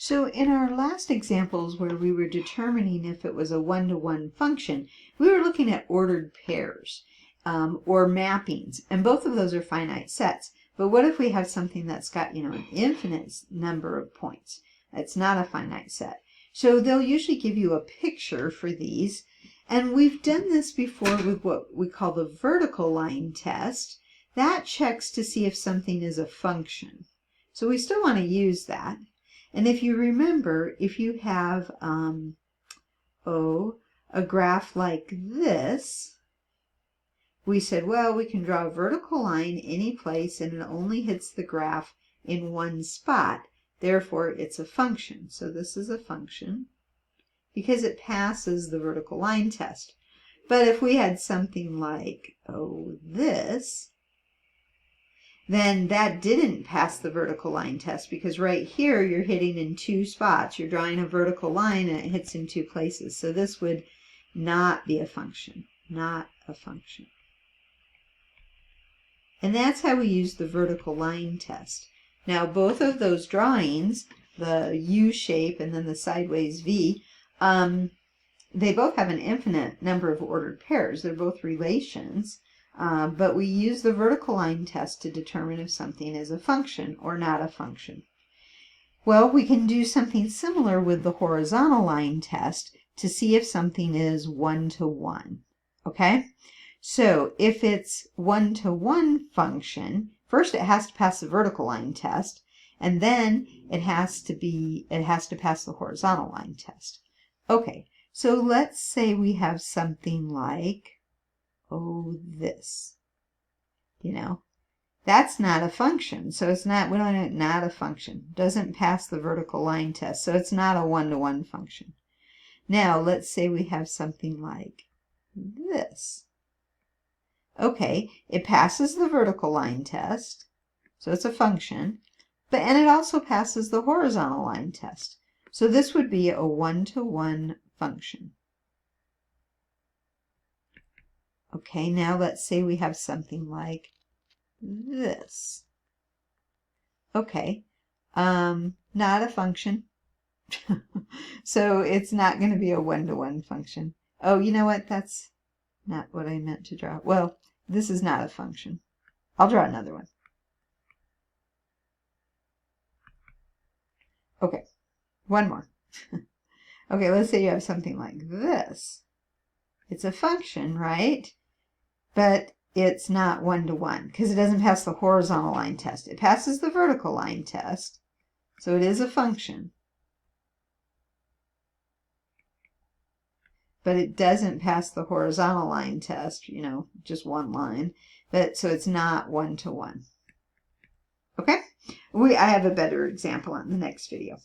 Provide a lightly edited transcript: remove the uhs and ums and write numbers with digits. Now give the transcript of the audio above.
So in our last examples where we were determining if it was a one-to-one function, we were looking at ordered pairs or mappings, and both of those are finite sets. But what if we have something that's got, an infinite number of points? It's not a finite set. So they'll usually give you a picture for these, and we've done this before with what we call the vertical line test. That checks to see if something is a function. So we still want to use that. And if you remember, if you have a graph like this, we said, well, we can draw a vertical line any place and it only hits the graph in one spot. Therefore, it's a function. So this is a function because it passes the vertical line test. But if we had something like, this, then that didn't pass the vertical line test because right here you're hitting in two spots. You're drawing a vertical line and it hits in two places. So this would not be a function, not a function. And that's how we use the vertical line test. Now both of those drawings, the U shape and then the sideways V, they both have an infinite number of ordered pairs. They're both relations. But we use the vertical line test to determine if something is a function or not a function. Well, we can do something similar with the horizontal line test to see if something is one-to-one. Okay? So if it's one-to-one function, first it has to pass the vertical line test, and then it has to pass the horizontal line test. Okay, so let's say we have something like this. That's not a function. So it's not, we don't not a function. Doesn't pass the vertical line test. So it's not a one-to-one function. Now let's say we have something like this. Okay, it passes the vertical line test. So it's a function. And it also passes the horizontal line test. So this would be a one-to-one function. Okay, now let's say we have something like this. Okay, not a function. So it's not going to be a one-to-one function. Oh, you know what? That's not what I meant to draw. Well, this is not a function. I'll draw another one. Okay, one more. Okay, let's say you have something like this. It's a function, right? But it's not one-to-one because it doesn't pass the horizontal line test. It passes the vertical line test, so it is a function. But it doesn't pass the horizontal line test, just one line. So it's not one-to-one. Okay? I have a better example in the next video.